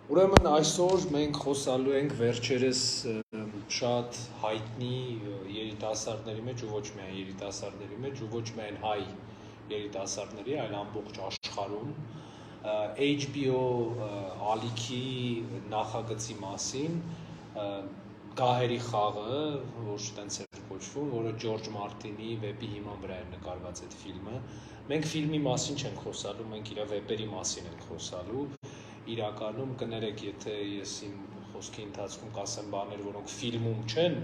Ուրեմն այսօր մենք խոսալու ենք վերջերս շատ հայտնի երիտասարդների մեջ ու ոչ միայն երիտասարդների մեջ ու ոչ միայն հայ երիտասարդների, այլ ամբողջ աշխարհում HBO ալիքի նախագծի մասին Գահերի խաղը, որ տենց էր կոչվում, որը Ջորջ Մարտինի վեպի հիման վրա է նկարված այդ ֆիլմը։ Մենք ֆիլմի մասին չենք խոսալու, մենք իր վեպերի մասին ենք խոսալու։ Իրականում կներեք, եթե ես իմ խոսքի ընթացքում կասեմ բաներ, որոնք ֆիլմում չեն,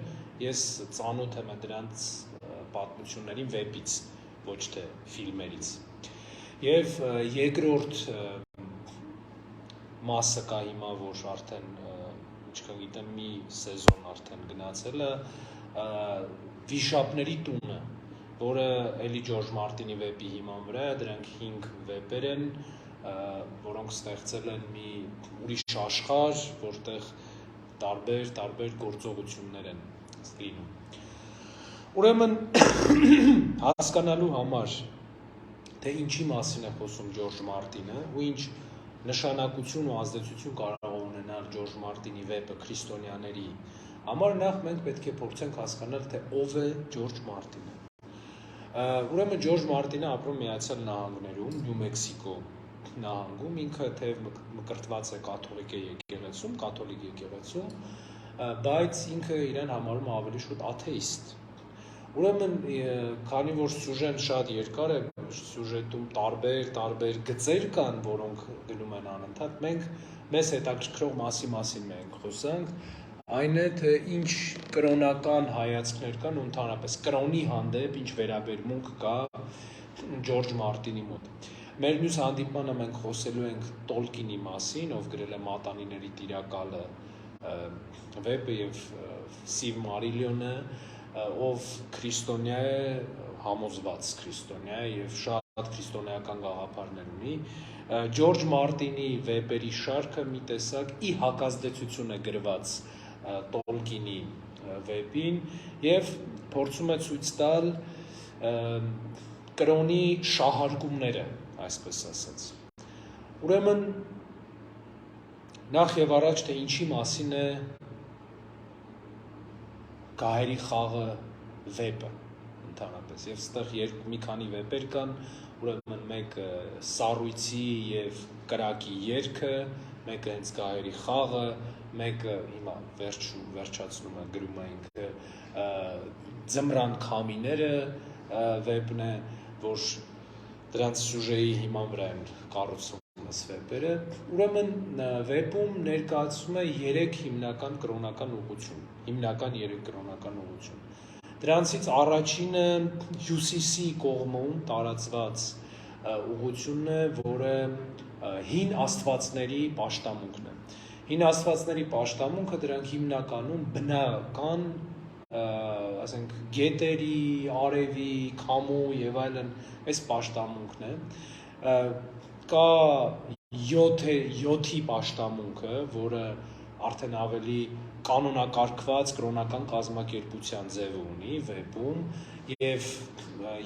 ես ծանոթ եմ դրանց պատմություններին վեպից, ոչ թե ֆիլմերից։ Եվ երկրորդ մասը կա հիմա, որ արդեն ինչքան գիտեմ մի սեզոն արդեն գնացել է, Վիշապների տունը, որը էլի Ջորջ Մարտինի վեպի հիման վրա է, դրանք 5 վեպեր են, որոնք ստեղծել են մի ուրիշ աշխարհ, որտեղ տարբեր գործողություններ են լինում։ Ուրեմն հասկանալու համար, թե ինչի մասին է խոսում Ջորջ Մարտինը ու ինչ նշանակություն ու ազդեցություն կարող է ունենալ Ջորջ Մարտինի վեպը քրիստոնյաների համար, նախ մենք պետք է փորձենք հասկանալ, թե ով է Ջորջ Մարտինը։ Ուրեմն Ջորջ Մարտինը ապրում Միացյալ Նահանգներում, Նյու Մեքսիկո նահանգում, ինքը թեև մկրտված է կաթոլիկ եկեղեցում, բայց ինքը իրեն համարում է ավելի շուտ աթեիստ։ Ուրեմն, քանի որ սյուժեն շատ երկար է, սյուժետում տարբեր գծեր կան, որոնք գնում են անընդհատ, մենք մեզ հետաքրքրող մասին մենք խոսանք, այն է, թե ինչ կրոնական հայացքներ կան ու ընդհանրապես կրոնի հանդեպ ինչ վերաբերմունք կա Ջորջ Մարտինի մոտ։ Մեր մյուս հանդիպմանը մենք խոսելու ենք Տոլկինի մասին, ով գրել է Մատանիների տիրակալը վեպը եւ Սիվ Մարիլյոնը, ով քրիստոնյա է, համոզված քրիստոնյա է եւ շատ քրիստոնեական գաղափարներ ունի։ Ջորջ Մարտինի վեպերի շարքը մի տեսակ ի հակազդեցություն է գրված Տոլկինի վեպին եւ փորձում է ցույց տալ կրոնի շահարկումները, այսպես ասած։ Ուրեմն նախ եւ առաջ թե ինչի մասին է Գահերի խաղը վեպը ընդհանրապես եւ ստեղ մի քանի վեպեր կան, ուրեմն մեկը Սառույցի եւ կրակի երգը, մեկը հենց Գահերի խաղը, մեկը հիմա վերջացնում է գրում է ինքը Ձմռան քամիները վեպն է, որ դրանց սյուժեի հիման վրա են կառուցվում այս վեպերը։ Ուրեմն վեպում ներկայացվում է 3 հիմնական կրոնական ուղղություն։ Դրանցից առաջինը հյուսիսի կողմում տարածված ուղղությունն է, որը հին աստվածների պաշտամունքն է։ Հին աստվածների պաշտամունքը դրանք հիմնականում բնական, ասենք գետերի, արևի, քամու եւ այլն այս պաշտամունքն է։ Կա 7-ի պաշտամունքը, որը արդեն ավելի կանոնակարգված կրոնական կազմակերպության ձև ունի վեպում եւ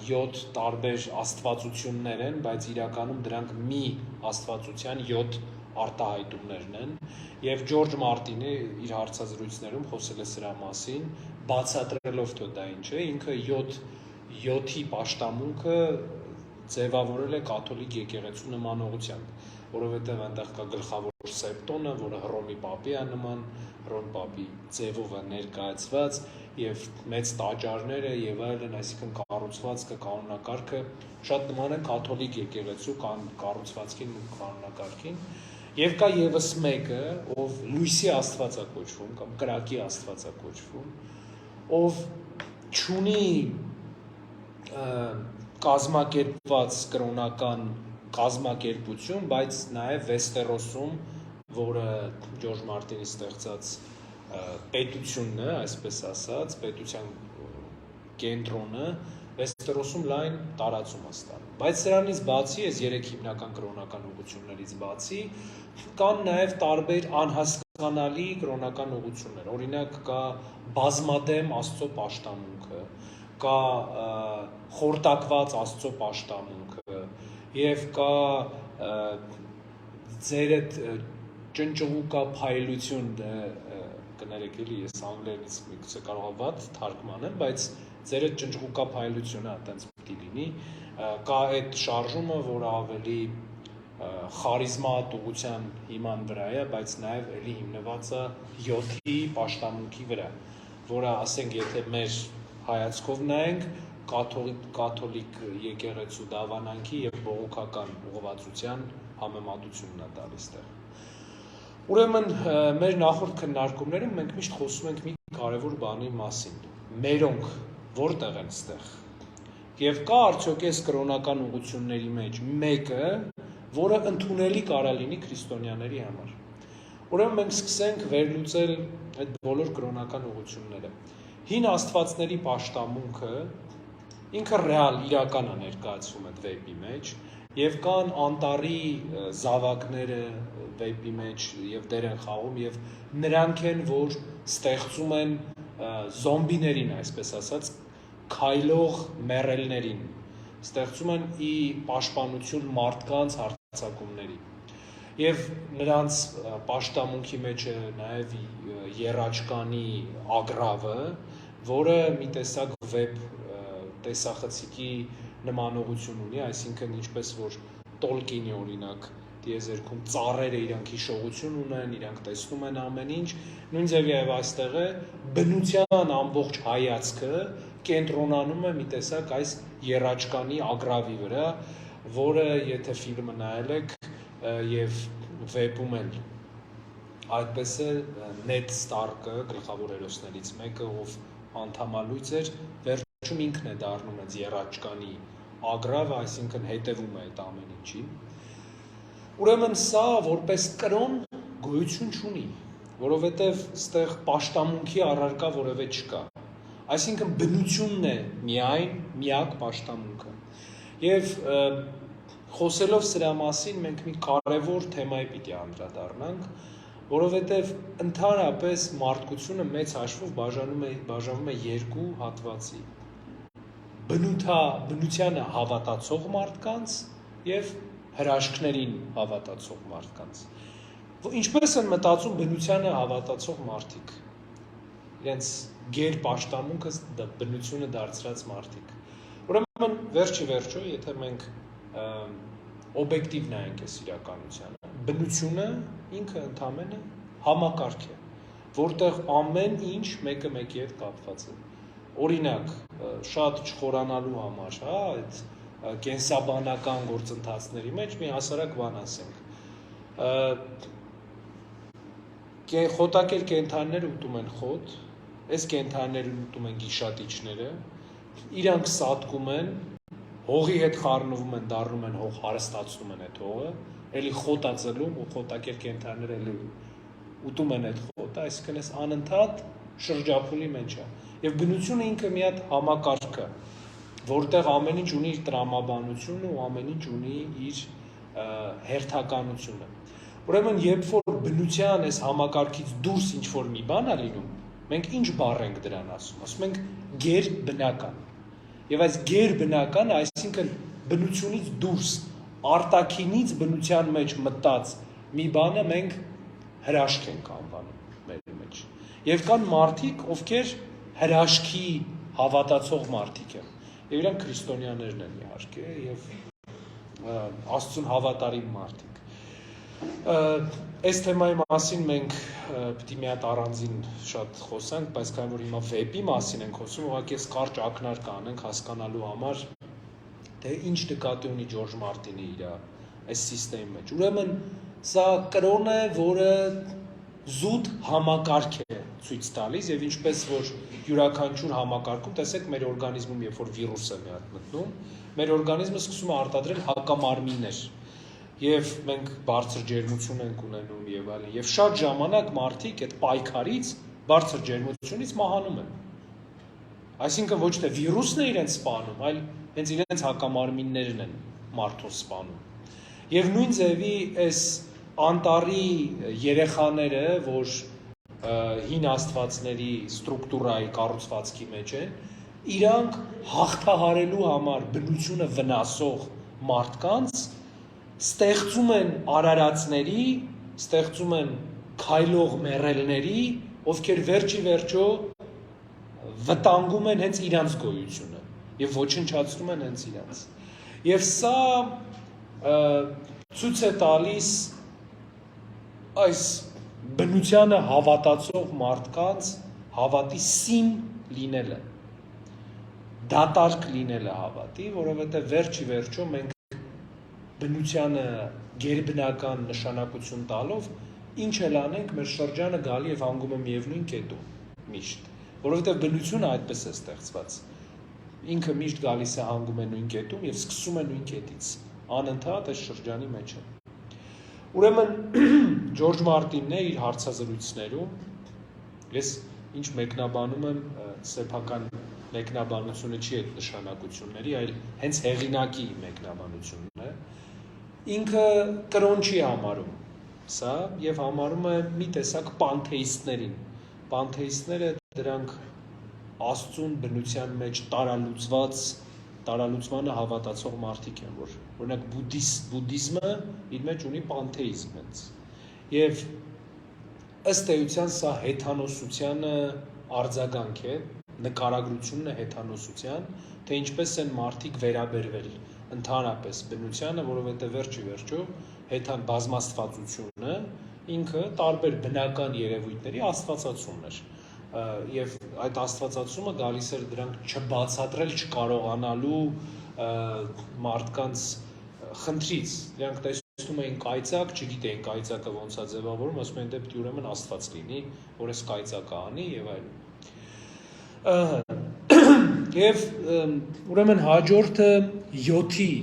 7 տարբեր աստվածություններ են, բայց իրականում դրանք մի աստվածության 7 արտահայտումներն են եւ Ջորջ Մարտինը իր հարցազրույցներում խոսել է սրա մասին, բացատրելով թե դա ինչ է, ինքը 7-ի պաշտամունքը ձևավորել է կաթոլիկ եկեղեցու նմանողությամբ, որովհետև այնտեղ կա գլխավոր սեպտոնը, որը Հռոմի պապի է նման, Հռոմի պապի ձևով է ներկայացված եւ մեծ տաճարները եւ այլն, այսինքն կառուցվածքը, կանոնակարգը շատ նման է կաթոլիկ եկեղեցու կառուցվածքին ու կանոնակարգին։ Եվ կա եւս մեկը, ով լույսի աստված է կոչվում կամ կրակի աստված է կոչվում, ով չունի կազմակերպված կրոնական կազմակերպություն, բայց նաև Վեստերոսում, որը Ջորջ Մարտինի ստեղծած պետությունն է, այսպես ասած, պետության կենտրոնը, Վեստերոսում լայն տարածում է ստանում։ Բայց սրանից բացի, այս 3 հիմնական կրոնական ուղղություններից բացի, կան նաև տարբեր անհասկանալի կրոնական ուղղություններ։ Օրինակ կա բազմադեմ Աստծո պաշտամունքը, կա խորտակված Աստծո պաշտամունքը եւ կա ձեր այդ ճնճղուկա փայլություն կներեք էլի ես անգլերենից միգուցե կարող եմ վատ թարգմանեմ, բայց ձեր այդ ճնճղուկա փայլությունը այտենց պիտի լինի, կա այդ շարժումը, որը ավելի խարիզմատ ուղղության հիման վրա է, բայց նաև էլի հիմնված է 7-ի պաշտամունքի վրա, որը ասենք եթե մեր հայացքով նայենք կաթոլիկ եկեղեցու դավանանքի եւ բողոքական ուղղվածության համեմատությունն է տալիս տեղ։ Ուրեմն մեր նախորդ քննարկումներում մենք միշտ խոսում ենք մի կարևոր բանի մասին՝ մերոնք որտեղ են ստեղ։ Եվ կա արդյոք այս կրոնական ուղղությունների մեջ մեկը, որը ընդունելի կարա լինի քրիստոնյաների համար։ Ուրեմն մենք սկսենք վերլուծել այդ բոլոր կրոնական ուղղությունները։ Հին աստվածների պաշտամունքը ինքը ռեալ իրական է ներկայացվում այդ վեպի մեջ եւ կան անտարի զավակները վեպի մեջ եւ դեր են խաղում եւ նրանք են որ ստեղծում են զոմբիներին այսպես ասած քայլող մեռելներին ստեղծում են ի պաշտպանություն մարդկանց հարձակումների եւ նրանց պաշտամունքի մեջ է նաեւ երաճկանի ագրավը որը մի տեսակ վեպ տեսախցիկի նմանողություն ունի, այսինքն ինչպես որ Տոլկինի օրինակ դիեզերքում ծառերը իրանք հիշողություն ունեն, իրանք տեսնում են ամեն ինչ, նույն ձևի եւ այստեղ է բնության ամբողջ հայացքը կենտրոնանում է մի տեսակ այս երաճկանի ագրավի վրա, որը եթե ֆիլմը նայել եք եւ վեպում էլ այդպես է Նեդ Ստարկը գլխավոր հերոսներից մեկը ով անդամալույց էր վերջում ինքն է դառնում այդ երաճկանի ագրավը, այսինքն հետևում է այդ ամեն ինչի։ Ուրեմն սա որպես կրոն գոյություն չունի, որովհետև ստեղ պաշտամունքի առարկա որևէ չկա։ Այսինքն բնությունն է միայն միակ պաշտամունքը։ Եվ խոսելով սրա մասին մենք մի կարևոր թեմայի պիտի անդրադառնանք, որովհետև ընդհանրապես մարդկությունը մեծ հաշվով բաժանվում է երկու հատվածի։ Բնությանը հավատացող մարդկանց եւ հրաշքներին հավատացող մարդկանց։ Ինչպես են մտածում բնությանը հավատացող մարդիկ։ Իրենց գեր պաշտամունքը բնությունը դարձրած մարդիկ։ Ուրեմն վերջի վերջո, եթե մենք օբյեկտիվ նայենք այս իրականությանը, բնությունը ինքը ընդամենը համակարգ է, որտեղ ամեն ինչ մեկը մեկի հետ կապված է։ Օրինակ, շատ չխորանալու համար, հա, այդ կենսաբանական գործընթացների մեջ մի հասարակ բան ասենք։ Խոտակեր կենդանիները ուտում են խոտ, այս կենդանիները ուտում են գիշատիչները, իրանք սատկում են, հողի հետ խառնվում են, դառնում են հող, հարստացնում են այդ հողը, էլի խոտ է ծլում ու խոտակեր կենդանիները էլի ուտում են այդ խոտը, այսինքն այս անընդհատ շրջափուլի մեջ է։ Եվ բնությունը ինքը մի հատ համակարգ է, որտեղ ամեն ինչ ունի իր տրամաբանությունը ու ամեն ինչ ունի իր հերթականությունը։ Ուրեմն երբ որ բնության այս համակարգից դուրս ինչ որ մի բան է լինում, մենք ինչ բառ ենք դրան ասում ենք գեր բնական։ Եվ այս գեր բնական, այսինքն բնությունից դուրս, արտաքինից բնության մեջ մտած մի բանը մենք հրաշք ենք անվանում մեր մեջ։ Եվ կան մարդիկ, ովքեր հրաշքի հավատացող մարդիկ են։ Եվ իրանք քրիստոնյաներն են իհարկե, եւ Աստծուն հավատարիմ մարդիկ։ Այս թեմայի մասին մենք պիտի մի հատ առանձին շատ խոսենք, բայց քանի որ հիմա վեպի մասին ենք խոսում, ուղղակի ես կարճ ակնարկ անենք հասկանալու համար, թե ինչ նկատի ունի Ջորջ Մարտինը իր այս համակարգի մեջ։ Ուրեմն սա կրոն է, որը զուտ համակարգ է ցույց տալիս եւ ինչպես որ յուրաքանչյուր համակարգում, տեսեք մեր օրգանիզմում երբ որ վիրուս է մի հատ մտնում, մեր օրգանիզմը սկսում է արտադրել հակամարմիններ եւ մենք բարձր ջերմություն ենք ունենում եւ այլն եւ շատ ժամանակ մարդիկ այդ պայքարից բարձր ջերմությունից մահանում են։ Այսինքն ոչ թե վիրուսն է իրենց սպանում, այլ հենց իրենց հակամարմիններն են մարդուն սպանում։ Եվ նույն ձևի այս անտարի երեխաները, որ հին աստվածների ստրուկտուրայի կառուցվածքի մեջ են, իրանք հաղթահարելու համար բնությունը վնասող մարդկանց ստեղծում են արարածների ստեղծում են քայլող մեռելների, ովքեր վերջի վերջո վտանգում են հենց իրանց գոյությունը եւ ոչնչացնում են հենց իրանց։ Եվ սա ցույց է տալիս այս բնությանը հավատացող մարդկանց հավատի սին լինելը, դատարկ լինելը հավատի, որովհետև վերջի վերջո մենք բնությանը գերբնական նշանակություն տալով ինչ էլ անենք, մեր շրջանը գալի եւ հանգում է միևնույն կետում միշտ, որովհետև բնությունը այդպես է ստեղծված։ Ինքը միշտ գալիս է հանգում է նույն կետում եւ սկսում է նույն կետից, անընդհատ այս շրջանի մեջ է։ Ուրեմն Ջորջ Մարտինն է իր հարցազրույցներում, ես ինչ մեկնաբանում եմ, սեփական մեկնաբանությունը չի այդ նշանակությունների, այլ հենց հեղինակի մեկնաբանությունն է, ինքը կրոն չի համարում սա եւ համարում է մի տեսակ պանթեիստներին։ Պանթեիստները դրանք Աստծուն բնության մեջ տարալուծմանը հավատացող մարդիկ են, որ օրինակ բուդդիզմը իր մեջ ունի պանթեիզմ հենց։ Եվ ըստ էության սա հեթանոսությանը արձագանք է, նկարագրությունն է հեթանոսության, թե ինչպես են մարդիկ վերաբերվել ընդհանրապես բնությանը, որովհետև վերջի վերջո բազմաստվածությունը ինքը տարբեր բնական երևույթների աստվածացումն էր։ Եվ այդ աստվածացումը գալիս էր դրանք չբացատրել չկարողանալու մարդկանց խնդրից, դրանք տեսնում էին կայծակ, չգիտեին կայծակը ոնց է ձևավորում, ասում են դե պետք է ուրեմն Աստված լինի, որ այս կայծակը անի եւ այլն։ Եվ ուրեմն հաջորդը 7-ի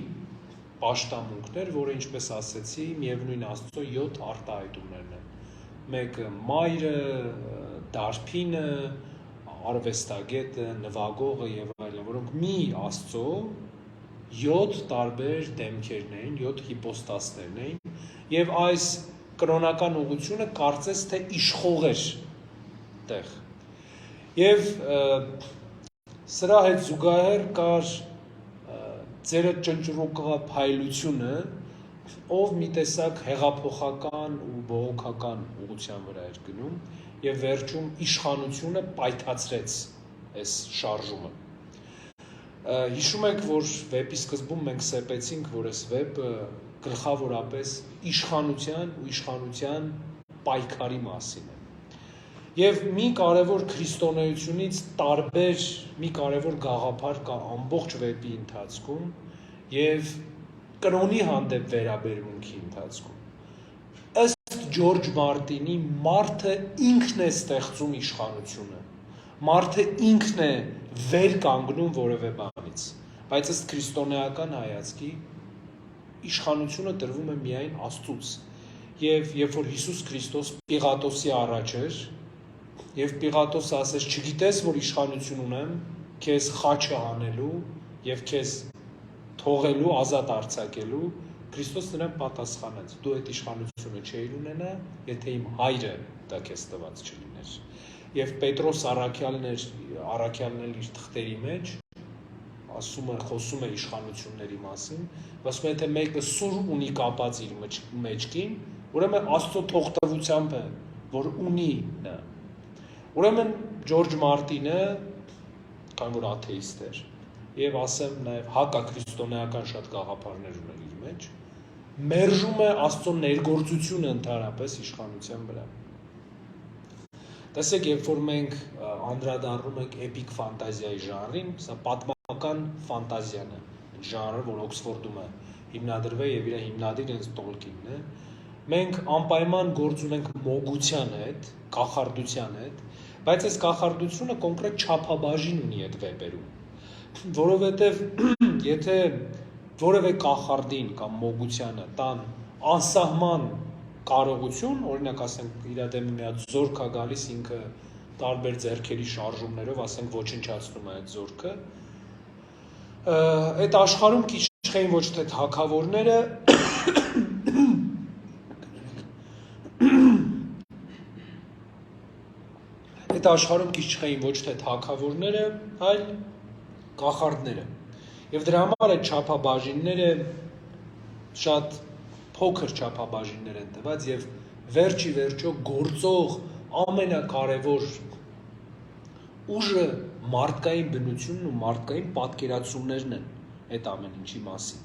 պաշտամունքն էր, որը ինչպես ասեցի, միևնույն Աստծո 7 արտահայտումներն են։ Մեկը մայրը, դարբինը, արվեստագետը, նվագողը եւ այլն, որոնք մի Աստծո 7 տարբեր դեմքերն էին, 7 հիպոստասներն էին, եւ այս կրոնական ուղղությունը կարծես թե իշխող էր տեղ։ Եվ սրա հետ զուգահեռ կար ծերը ճնճռուկղա փայլությունը, ով մի տեսակ հեղափոխական ու բողոքական ուղղության վրա էր գնում եւ վերջում իշխանությունը պայթացրեց այս շարժումը։ Հիշում եք, որ վեպի սկզբում մենք սեպեցինք, որ այս վեպը գլխավորապես իշխանության ու իշխանության պայքարի մասին է։ Եվ մի կարևոր քրիստոնեությունից տարբեր մի կարևոր գաղափար կա ամբողջ վեպի ընթացքում եւ կրոնի հանդեպ վերաբերմունքի ընթացքում։ Ըստ Ջորջ Մարտինի մարդը ինքն է ստեղծում իշխանությունը, մարդը ինքն է վեր կանգնում որևէ բանից, բայց ըստ քրիստոնեական հայացքի իշխանությունը տրվում է միայն Աստծուց։ Եվ երբ որ Հիսուս Քրիստոս Պիղատոսի առաջ էր, եւ Պիղատոսը ասեց, չգիտես, որ իշխանություն ունեմ քեզ խաչը հանելու եւ քեզ թողելու, ազատ արձակելու, Քրիստոս նրան պատասխանեց. դու այդ իշխանությունը չէիր ունենա, եթե իմ հայրը դա քեզ տված չլիներ։ Եվ Պետրոս առաքյալն էլ իր թղթերի մեջ խոսում է իշխանությունների մասին, ասում է, թե մեկը սուր ունի կապած իր մեջքին, ուրեմն Աստծո թողտվությամբ է, որ ունի նա։ Ուրեմն Ջորջ Մարտինը, քանի որ աթեիստ էր, եւ ասեմ նաեւ հակաքրիստոնեական շատ գաղափարներ ուներ իր մեջ, մերժում է Աստծո ներգործությունը ընդհանրապես իշխանության վրա։ Տեսեք, երբ որ մենք անդրադառնում ենք էպիկ ֆանտազիայի ժանրին, սա պատմական ֆանտազիան է, ժանրը, որ Օքսֆորդում է հիմնադրվել եւ իր հիմնադիր հենց Տոլկինն է, մենք անպայման գործ ունենք մոգության հետ, կախարդության հետ, բայց այս կախարդությունը կոնկրետ չափաբաժին ունի այդ վեպերում, որովհետեւ եթե որևէ կախարդին կամ մոգությանը տան անսահման կարողություն, օրինակ ասենք իր դեմը մի հատ զորք է գալիս, ինքը տարբեր ձեռքերի շարժումներով, ասենք ոչնչացնում է այդ զորքը, այդ աշխարհում կիշխեին ոչ թե թագավորները, այդ աշխարհում կիշխեին ոչ թե թագավորները, այլ կախարդները։ Եվ դրա համար այդ չափաբաժինները շատ փոքր չափաբաժիններ են տված եւ վերջի վերջո գործող ամենակարևոր ուժը մարդկային բնությունն ու մարդկային պատկերացումներն են այդ ամեն ինչի մասին։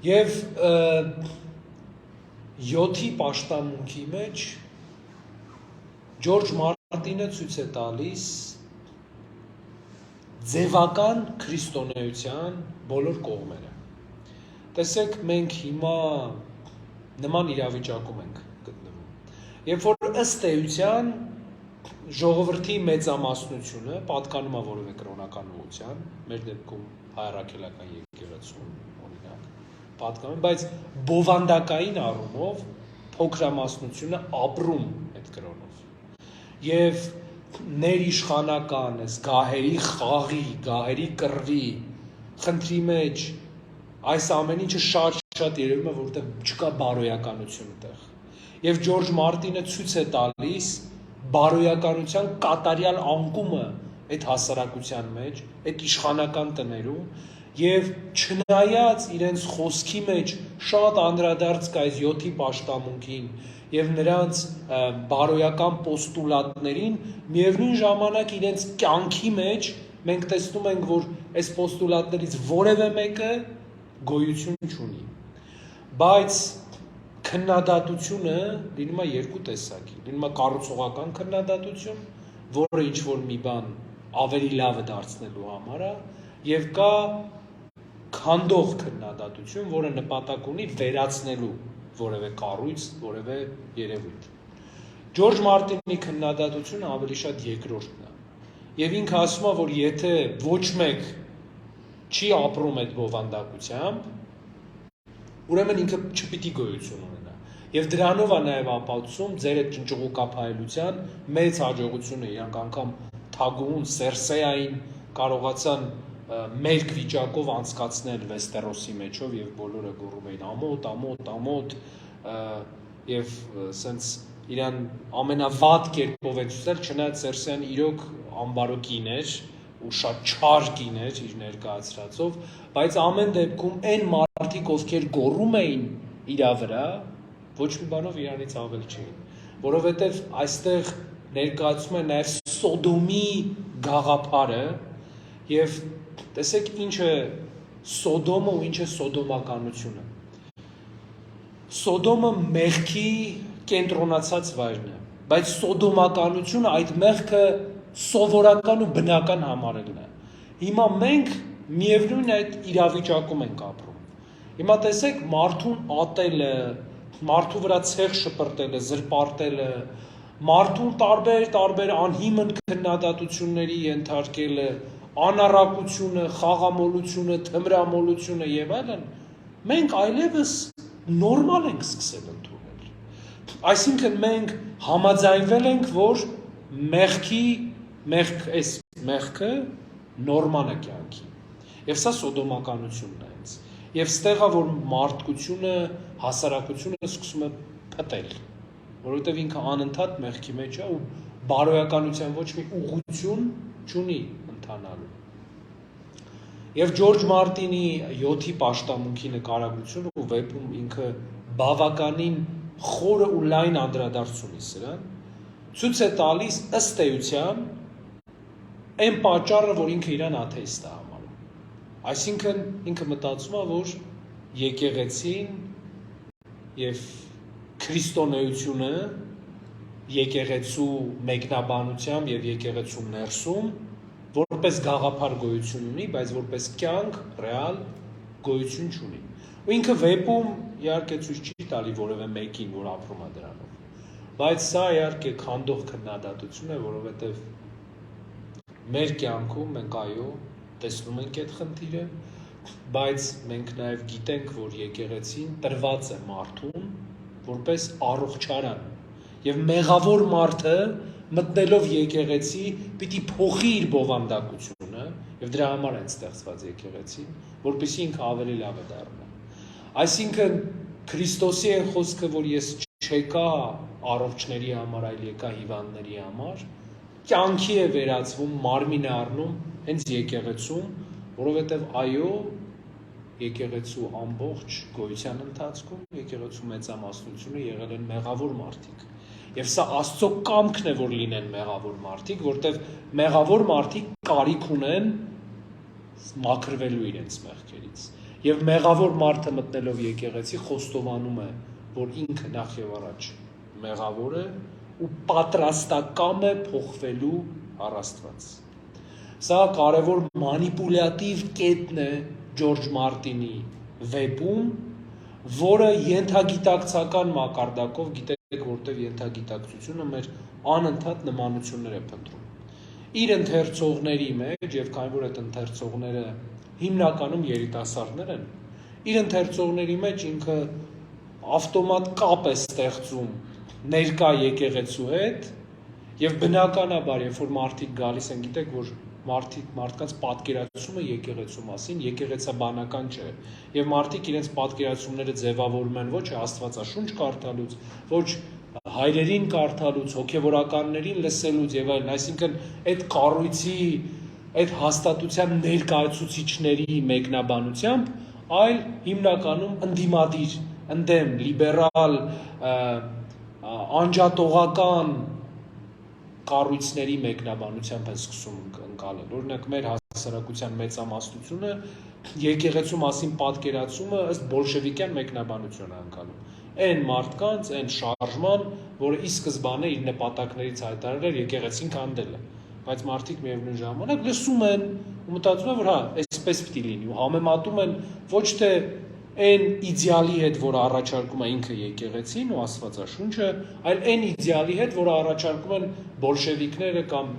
Եվ 7-ի պաշտամունքի մեջ Ջորջ Մարտինը ցույց է տալիս ձևական քրիստոնեության բոլոր կողմերը։ Տեսեք, մենք հիմա նման իրավիճակում ենք գտնվում։ Երբ որ ըստ էության ժողովրդի մեծամասնությունը պատկանում է որևէ կրոնական ուղղության, մեր դեպքում հայրաքելական եկեղեցուն, օրինակ, պատկանում, բայց բովանդակային առումով փոքրամասնությունը ապրում այդ կրոնով։ Եվ ներիշխանական, գահերի խաղի, գահերի կռվի, խնդրի մեջ այս ամեն ինչը շատ երևում է, որտեղ չկա բարոյականություն այդտեղ։ Եվ Ջորջ Մարտինը ցույց է տալիս բարոյականության կատարյալ անկումը այդ հասարակության մեջ, այդ իշխանական տներում, եւ չնայած իրենց խոսքի մեջ շատ անդրադարձ կա այս 7-ի պաշտամունքին եւ նրանց բարոյական պոստուլատներին, միևնույն ժամանակ իրենց կյանքի մեջ մենք տեսնում ենք, որ այս պոստուլատներից որևէ մեկը գոյություն չունի։ Բայց քննադատությունը լինում է երկու տեսակի, լինում է կառուցողական քննադատություն, որը ինչ-որ մի բան ավելի լավը դարձնելու համար է, եւ կա քանդող քննադատություն, որը նպատակ ունի վերացնելու որևէ կառույց, որևէ երևույթ։ Ջորջ Մարտինի քննադատությունը ավելի շատ երկրորդն է։ Եվ ինքը ասում է, որ եթե ոչ մեկ չի ապրում այդ բովանդակությամբ, ուրեմն ինքը չպիտի գոյություն ունենա։ Եվ դրանով է նաև ապացուցում ձեր այդ ճնճղուկափայլության մեծ հաջողությունը, իրանք անգամ թագուհուն Սերսեային կարողացան մերկ վիճակով անցկացնել Վեստերոսի մեջով եւ բոլորը գոռում էին ամոթ եւ սենց իրան ամենավատ կերպով է ցույցել, չնայած Սերսեան իրոք ամբարո կին էր ու շատ չար կին էր իր ներկայացրածով, բայց ամեն դեպքում այն մարդիկ, ովքեր գոռում էին իրա վրա, ոչ մի բանով իրանից ավել չէին, որովհետեւ այստեղ ներկայացում է նաեւ Սոդոմի գաղափարը եւ տեսեք ինչ է Սոդոմը ու ինչ է սոդոմականությունը։ Սոդոմը մեղքի կենտրոնացած վայրն է, բայց սոդոմականությունը այդ մեղքը սովորական ու բնական համարելն է։ Հիմա մենք միևնույն այդ իրավիճակում ենք ապրում։ Հիմա տեսեք մարդուն ատելը, մարդու վրա ցեղ շպրտելը, զրպարտելը, մարդուն տարբեր անհիմն քննադատությունների ենթարկելը, անառակությունը, խաղամոլությունը, թմրամոլությունը եւ այլն, մենք այլևս նորմալ ենք սկսել ընդունել։ Այսինքն մենք համաձայնվել ենք, որ մեղքը նորման է կյանքի։ Եվ սա սոդոմականությունն է հենց։ Եվ ստեղա, որ մարդկությունը, հասարակությունը սկսում է փտել, որովհետև ինքը անընդհատ մեղքի մեջ է ու բարոյականության ոչ մի ուղղություն չունի ընթանալու։ Եվ Ջորջ Մարտինի 7-ի պաշտամունքի նկարագրությունը ու վեպում ինքը բավականին խորը ու լայն անդրադարձ ունի սրան, ցույց է տալիս ըստ էության այն պատճառը, որ ինքը իրան աթեիստ է համարում։ Այսինքն ինքը մտածում է, որ եկեղեցին եւ քրիստոնեությունը եկեղեցու մեկնաբանությամբ եւ եկեղեցու ներսում որպես գաղափար գոյություն ունի, բայց որպես կյանք ռեալ գոյություն չունի։ Ու ինքը վեպում իհարկե ցույց չի տալի որևէ մեկին, որ ապրում է դրանով։ Բայց սա իհարկե քանդող քննադատություն է, որովհետեւ մեր կյանքում մենք այո տեսնում ենք այդ խնդիրը, բայց մենք նաև գիտենք, որ եկեղեցին տրված է մարդուն որպես առողջարան եւ մեղավոր մարդը մտնելով եկեղեցի պիտի փոխի իր բովանդակությունը եւ դրա համար է ստեղծված եկեղեցին, որպեսզի ինքը ավելի լավը դառնա։ Այսինքն Քրիստոսի է խոսքը, որ ես չեկա առողջների համար, այլ եկա հիվանդների համար, կյանքի է վերածվում, մարմին է առնում հենց եկեղեցում, որովհետև այո, եկեղեցու ամբողջ գոյության ընթացքում եկեղեցու մեծամասնությունը եղել են մեղավոր մարդիկ։ Եվ սա Աստծո կամքն է, որ լինեն մեղավոր մարդիկ, որտեղ մեղավոր մարդիկ կարիք ունեն մաքրվելու իրենց մեղքերից։ Եվ մեղավոր մարդը մտնելով եկեղեցի խոստովանում է, որ ինքը նախ եւ առաջ մեղավոր է ու պատրաստակամ է փոխվելու առ Աստված։ Սա կարևոր մանիպուլյատիվ կետն է Ջորջ Մարտինի վեպում, որը ենթագիտակցական մակարդակով, գիտեք, որտեղ ենթագիտակցությունը մեր անընդհատ նմանություններ է փնտրում։ Իր ընթերցողների մեջ, եւ քանի որ այդ ընթերցողները հիմնականում երիտասարդներ են, իր ընթերցողների մեջ ինքը ավտոմատ կապ է ստեղծում ներկա եկեղեցու հետ, եւ բնականաբար, երբ որ մարդիկ գալիս են, գիտեք, որ մարդկանց պատկերացումը եկեղեցու մասին եկեղեցաբանական չէ, եւ մարդիկ իրենց պատկերացումները ձևավորում են ոչ Աստվածաշունչ կարդալուց, ոչ հայրերին կարդալուց, հոգեվորականներին լսելուց եւ այլն, այսինքն այդ կառույցի, այդ հաստատության ներկայացուցիչների մեկնաբանությամբ, այլ հիմնականում ընդդիմադիր, ընդդեմ, լիբերալ, անջատողական կառույցների մեկնաբանությամբ են սկսում ընկալել։ Օրինակ, մեր հասարակության մեծամասնությունը եկեղեցու մասին պատկերացումը ըստ բոլշևիկյան մեկնաբանություն է ընկալում։ Այն մարդկանց, այն շարժման, որը ի սկզբանե իր նպատակներից հայտարարել էր եկեղեցին քանդելը, բայց մարդիկ միևնույն ժամանակ լսում են ու մտածում են, որ հա, այսպես պիտի լինի, ու համեմատում են ոչ թե այն իդեալի հետ, որը առաջարկում է ինքը եկեղեցին ու Աստվածաշունչը, այլ այն իդեալի հետ, որը առաջարկում են բոլշևիկները կամ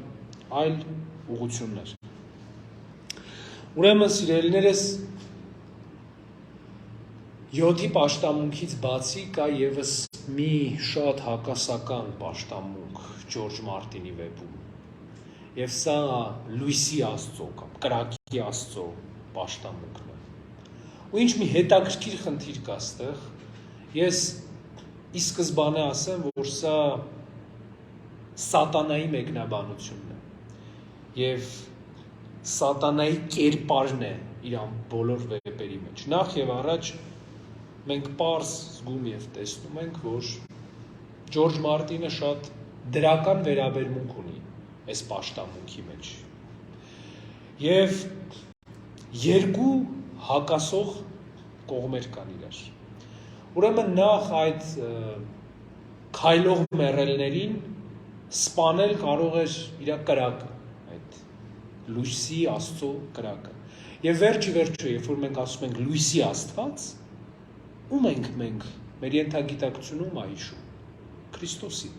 այլ ուղղություններ։ Ուրեմն, սիրելիներս, 7-ի պաշտամունքից բացի կա եւս մի շատ հակասական պաշտամունք Ջորջ Մարտինի վեպում։ Եվ սա լույսի Աստծո կամ կրակի Աստծո պաշտամունքն է։ Ու ինչ մի հետաքրքիր խնդիր կա այստեղ, ես ի սկզբանե ասեմ, որ սա սատանայի մեկնաբանությունն է եւ սատանայի կերպարն է իր բոլոր վեպերի մեջ։ Նախ եւ առաջ մենք պարզ զգում եւ տեսնում ենք, որ Ջորջ Մարտինը շատ դրական վերաբերմունք ունի այս պաշտամունքի մեջ։ Եվ երկու հակասող կողմեր կան իրար։ Ուրեմն նախ այդ քայլող մեռելներին սպանել կարող էր իր կրակը, այդ լույսի Աստծո կրակը։ Եվ վերջի վերջը, երբ որ մենք ասում ենք լույսի Աստված, ում ենք մենք մեր ենթագիտակցությունը ում է հիշում, Քրիստոսին,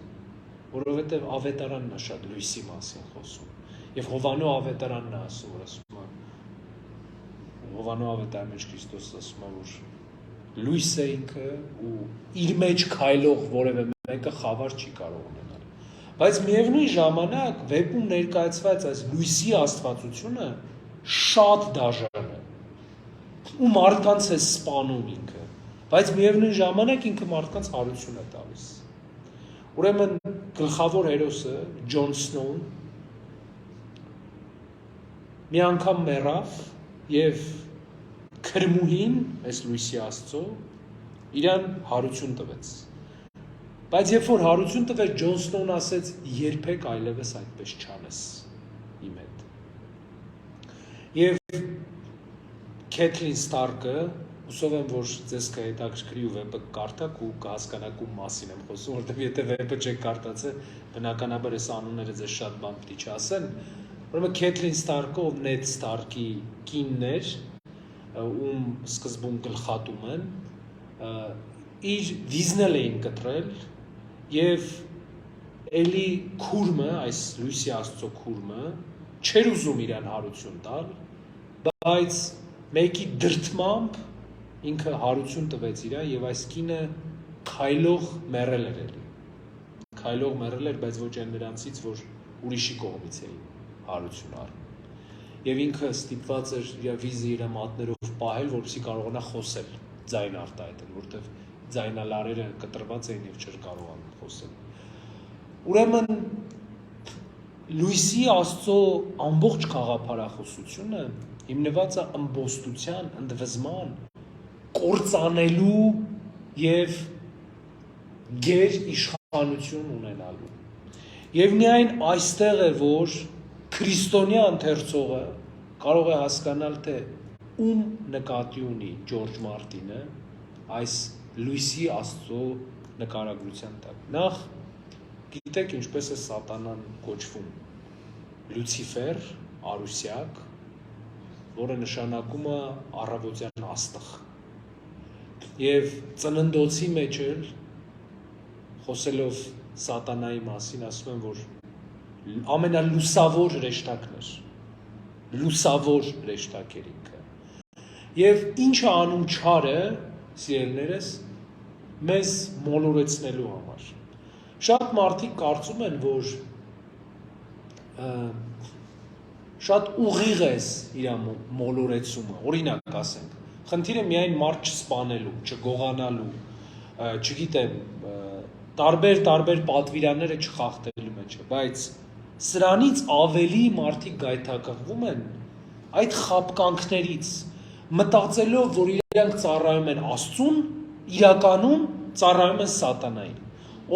որովհետև ավետարանն է շատ լույսի մասին խոսում, եւ Հովանո ավետարանն է ասում, որ ասում է, Հովանո ավետարանի մեջ Քրիստոսը ասում է, որ լույս է ինքը ու իր մեջ քայլող որևէ մեկը խավար չի կարող ունենալ։ Բայց միևնույն ժամանակ վեպում ներկայացված այս լույսի աստվածությունը շատ դաժան է ու մարդկանց է սպանում ինքը, բայց միևնույն ժամանակ ինքը մարդկանց հարություն է տալիս։ Ուրեմն գլխավոր հերոսը Ջոն Սնոուն մի անգամ մեռավ եւ քրմուհին, այս լույսի Աստծո, իրան հարություն տվեց։ Բայց երբ որ հարություն տվեց, Ջոն Սնոուն ասեց, երբեք այլևս այդպես չանես իմ հետ։ Եվ Քեթլին Ստարկը, հուսով եմ, որ ձեզ կհետաքրքրի ու վեպը կարդաք ու կհասկանաք ում մասին եմ խոսում, որովհետև եթե վեպը չեք կարդացել, բնականաբար այս անունները ձեզ շատ բան պիտի չասեն։ Ուրեմն Քեթլին Ստարկը, ով Նեդ Ստարկի կինն էր, ում սկզբում գլխատում են, իր վիզնել էին կտրել եւ էլի քուրմը, այս լույսի Աստծո քուրմը չէր ուզում իրան հարություն տալ, բայց մեկի դրդմամբ ինքը հարություն տվեց իրան եւ այս կինը քայլող մեռել էր էլի։ Քայլող մեռել էր, բայց ոչ այն նրանցից, որ ուրիշի կողմից էին հարություն առնում։ Եվ ինքը ստիպված էր իր վիզը իր մատներով պահել, որպեսզի կարողանա խոսել, ձայն արտահայտել, որտեղ ձայնալարերը կտրված էին եւ չէր կարողանում խոսել։ Ուրեմն Լույսի Աստծո ամբողջ խաղափարախոսությունը հիմնված է ըմբոստության, ընդվզման, կործանելու և գեր իշխանություն ունենալու։ Եվ միայն այստեղ է, որ քրիստոնյա ընթերցողը կարող է հասկանալ, թե ում նկատի ունի Ջորջ Մարտինը այս լույսի Աստծո նկարագրության տակ։ Նախ գիտեք ինչպես է սատանան կոչվում։ Լուցիֆեր, Արուսյակ, որը նշանակում է առավոտյան աստղ։ Եվ ծննդոցի մեջ էլ խոսելով սատանայի մասին ասում են, որ ամենալուսավոր հրեշտակն էր, լուսավոր հրեշտակ էր ինքը։ Եվ ինչը անում չարը, սիրելիներս, մեզ մոլորեցնելու համար։ Շատ մարդիկ կարծում են, որ շատ ուղիղ է իր մոլորեցումը, օրինակ ասենք, խնդիրը միայն մարդ չսպանելու, չգողանալու, չգիտեմ, տարբեր պատվիրանները չխախտելու մեջ է, բայց սրանից ավելի մարդիկ գայթակղվում են այդ խաբկանքներից, մտածելով, որ իրանք ծառայում են Աստծուն, իրականում ծառայում են սատանային։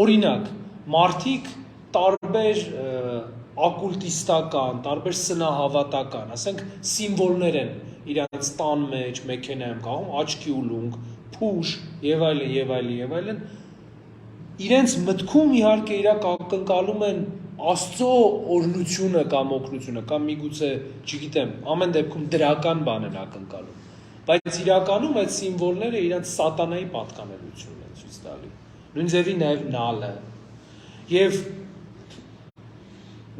Օրինակ, մարդիկ տարբեր ակուլտիստական, տարբեր սնահավատական, ասենք սիմվոլներ են իրանց տան մեջ, մեքենայում կաղում, աչքի ուլունք, փուշ եւ այլն, իրենց մտքում իհարկե իրակ ակնկալում են Աստծո օրհնությունը կամ օգնությունը, կամ միգուցե, չգիտեմ, ամեն դեպքում դրական բան են ակնկալում, բայց իրականում այդ սիմվոլները իրանց սատանայի պատկանելությունն են ցույց տալի։ Նույն ձևի նաև նալը։ Եվ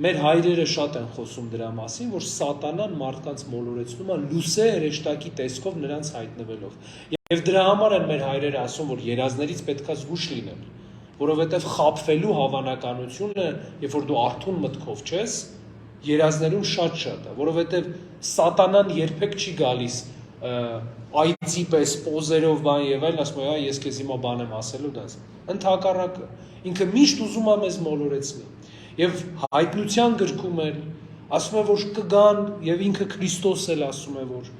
մեր հայրերը շատ են խոսում դրա մասին, որ սատանան մարդկանց մոլորեցնում է լուսե հրեշտակի տեսքով նրանց հայտնվելով։ Եվ դրա համար են մեր հայրերը ասում, որ երազներից պետքա զգուշ լինել, որովհետև խաբվելու հավանականությունը, երբ որ դու արթուն մտքով չես, երազներում շատ է, որովհետև սատանան երբեք չի գալիս այծի պես պոզերով բան եւ այլն, ասում է, ես քեզ հիմա բան եմ ասելու դաս։ Ընդհակառակը, ինքը միշտ ուզում է մեզ մոլորեցնել։ Եվ հայտնության գրքում էլ ասում է, որ կգան, եւ ինքը Քրիստոս էլ ասում է, որ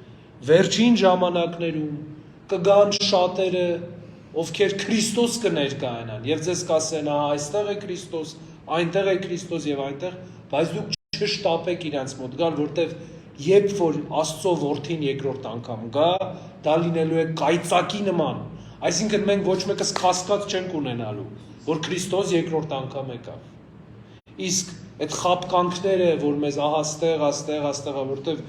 վերջին ժամանակներում կգան շատերը, ովքեր Քրիստոս կներկայանան, եւ ձեզ կասեն, այստեղ է Քրիստոս, այնտեղ է Քրիստոս եւ այնտեղ, բայց դուք չշտապեք իրանց մոտ գալ, որտեվ երբ որ Աստծո որդին երկրորդ անգամ գա, դա լինելու է կայծակի նման, այսինքն մենք ոչ մեկս կասկած չենք ունենալու, որ Քրիստոս երկրորդ անգամ եկավ։ Իսկ այդ խաբկանքները, որ մեզ աստեղ, որտեվ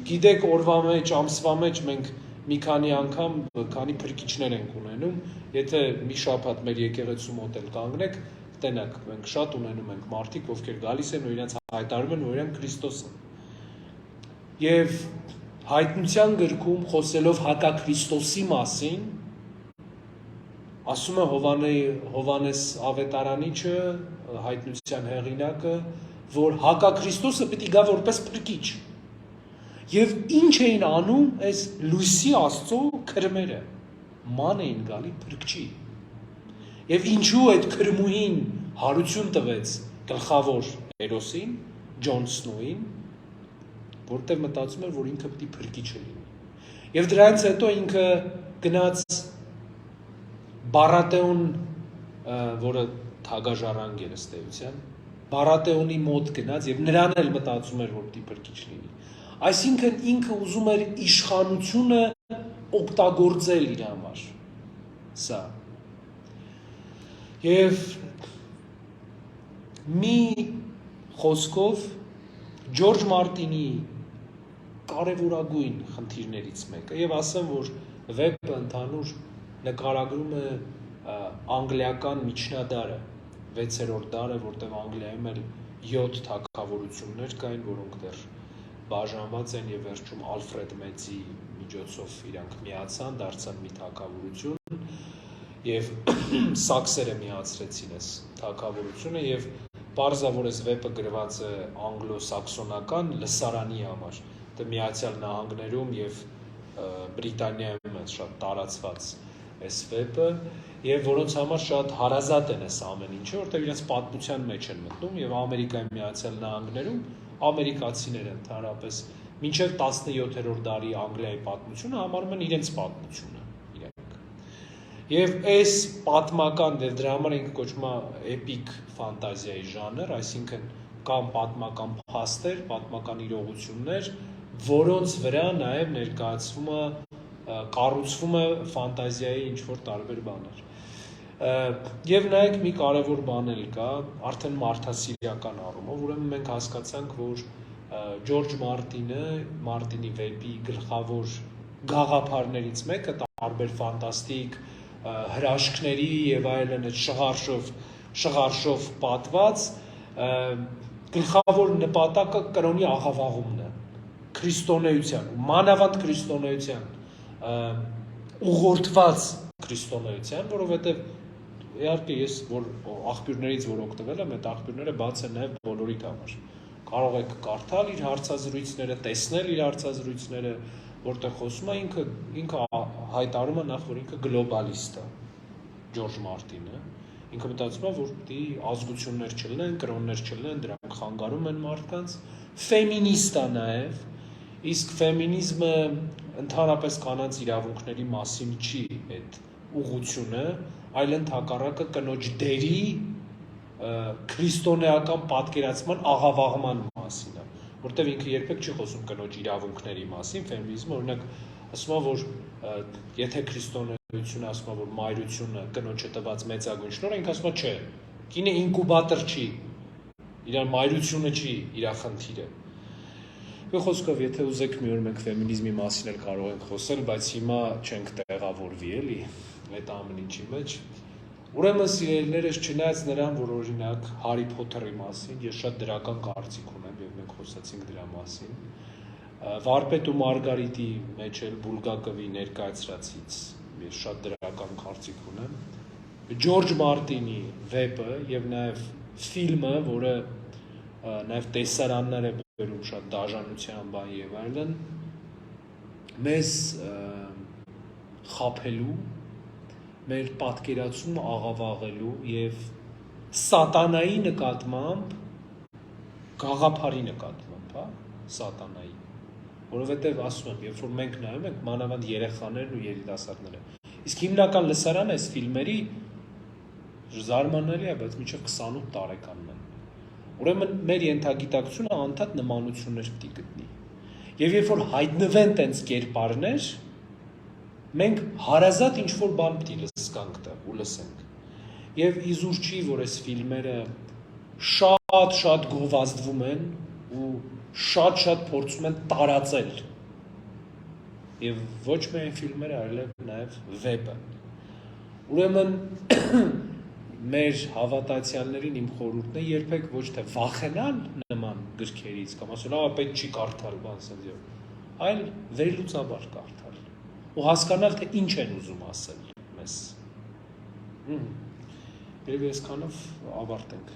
գիտեք օրվա մեջ, ամսվա մեջ մենք մի քանի անգամ, քանի փրկիչներ ենք ունենում, եթե մի շաբաթ մեր եկեղեցու մոտ էլ կանգնեք, կտենաք, մենք շատ ունենում ենք մարդիկ, ովքեր գալիս են ու իրենց հայտարարում են, որ իրանք Քրիստոս են։ Եվ հայտնության գրքում խոսելով հակաքրիստոսի մասին, ասում է Հովանես ավետարանիչը, հայտնության հեղինակը, որ հակաքրիստոսը պիտի գա որպես փրկիչ։ Եվ ինչ էին անում այս լույսի Աստծո քրմերը, ման էին գալի փրկչի։ Եվ ինչու այդ քրմուհին հարություն տվեց գլխավոր հերոսին, Ջոն Սնոուին, որտեղ մտածում էր, որ ինքը պիտի փրկիչը լինի։ Եվ դրանից հետո ինքը գնաց Բարատեոն, որը թագաժառանգ էր ըստ էության, Բարատեոնի մոտ գնաց եւ նրան էլ մտածում էր, որ պիտի փրկիչ լինի։ Այսինքն ինքը ուզում էր իշխանությունը օգտագործել իր համար։ Սա։ Եվ մի խոսքով Ջորջ Մարտինի կարևորագույն խնդիրներից մեկը, եւ ասեմ, որ վեպը ընդհանուր նկարագրում է անգլիական միջնադարը, 6-րդ դարը, որտեղ Անգլիայում էլ 7 թագավորություններ կային, որոնք դեռ բաժանված են եւ վերջում Ալֆրեդ Մեծի միջոցով իրանք միացան, դարձան մի թագավորություն եւ սաքսերը միացրեցին այս թագավորությունը եւ պարզավոր այս վեպը գրված է անգլո-սաքսոնական լսարանի համար, դա Միացյալ Նահանգներում եւ Բրիտանիայում է շատ տարածված այս վեպը եւ որոնց համար շատ հարազատ են այս ամեն ինչը, որտեղ իրենց պատմության մեջ են մտնում եւ Ամերիկայի Միացյալ Նահանգներում ամերիկացիները ընդհանրապես մինչև 17-րդ դարի Անգլիայի պատմությունը համարում են իրենց պատմությունը իրենք։ Եւ այս պատմական եւ դրա համար ինքը կոչվում է էպիկ ֆանտազիայի ժանր, այսինքն կամ պատմական փաստեր, պատմական իրողություններ, որոնց վրա նաեւ ներկայացվում է կառուցվում է ֆանտազիայի ինչ-որ տարբեր բաներ։ Եվ նայեք մի կարևոր բան էլ կա, արդեն մարդասիրական առումով, ուրեմն մենք հասկացանք, որ Ջորջ Մարտինի վեպի գլխավոր գաղափարներից մեկը տարբեր ֆանտաստիկ հրաշքների եւ այլն այդ շղարշով պատված գլխավոր նպատակը կրոնի աղավաղումն է, քրիստոնեության, մանավանդ քրիստոնեության ուղղորդված քրիստոնեության, որովհետև իհարկե ես որ աղբյուրներից որ օգտվել եմ, այդ աղբյուրները բաց են նաև բոլորիդ համար։ Կարող եք կարդալ իր հարցազրույցները, տեսնել իր հարցազրույցները, որտեղ խոսում է ինքը հայտարարում է նախ որ ինքը գլոբալիստ է, Ջորջ Մարտինը, ինքը մտածում է որ պիտի ազգություններ չլինեն, կրոններ չլինեն, դրանք խանգարում են մարդկանց, ֆեմինիստ է նաև, իսկ ֆեմինիզմը ընդհանրապես կանանց իրավունքների մասին չի այդ ուղղությունը, այլ ընդհակառակը կնոջ դերի քրիստոնեական պատկերացման աղավաղման մասին է, որտեղ ինքը երբեք չի խոսում կնոջ իրավունքների մասին, ֆեմինիզմը օրինակ ասում է որ եթե քրիստոնեությունը ասում է որ մայրությունը կնոջը տված մեծագույն շնորհ, ինքը ասում է չէ, կինը ինկուբատոր չի, իր մայրությունը չի իր խնդիրը։ Խոսքով, եթե ուզեք մի օր մենք ֆեմինիզմի մասին էլ կարող ենք խոսել, բայց հիմա չենք տեղավորվի էլի այդ ամեն ինչի մեջ։ Ուրեմն սիրելիներս, չնայած նրան, որ օրինակ Հարի Փոթերի մասին ես շատ դրական կարծիք ունեմ եւ մենք խոսացինք դրա մասին, Վարպետ ու Մարգարիտի մեջ էլ Բուլգակովի ներկայացրածից ես շատ դրական կարծիք ունեմ։ Ջորջ Մարտինի վեպը եւ նաեւ ֆիլմը, որը նաեւ տեսարաններ է բերում շատ դաժանության բան եւ այլն, մեզ խաբելու, մեր պատկերացումը աղավաղելու եւ սատանայի նկատմամբ գաղափարի նկատմամբ, հա, սատանայի, որովհետեւ ասում եմ, երբ որ մենք նայում ենք մանավանդ երեխաներն ու երիտասարդները, իսկ հիմնական լսարանը այս ֆիլմերի զարմանալի է, բայց մինչև 28 տարեկանն են։ Ուրեմն մեր ենթագիտակցությունը անդադ նմանություններ պիտի գտնի։ Եվ երբ որ հայտնվեն տենց կերպարներ, մենք հարազատ ինչ-որ բան պիտի լսկանք դա ու լսենք։ Եվ իզուր չի, որ այս ֆիլմերը շատ գովազդվում են ու շատ փորձում են տարածել։ Եվ ոչ միայն ֆիլմերը, այլև նաև վեպը։ Ուրեմն մեր հավատացյալներին իմ խորհուրդն է երբեք ոչ թե վախենալ նման գրքերից կամ ասել, պետք չի կարդալ, բան ասել, այլ վերլուծաբար կարդալ ու հասկանալ, թե ինչ են ուզում ասել մեզ։ Երևի այսքանով ավարտենք։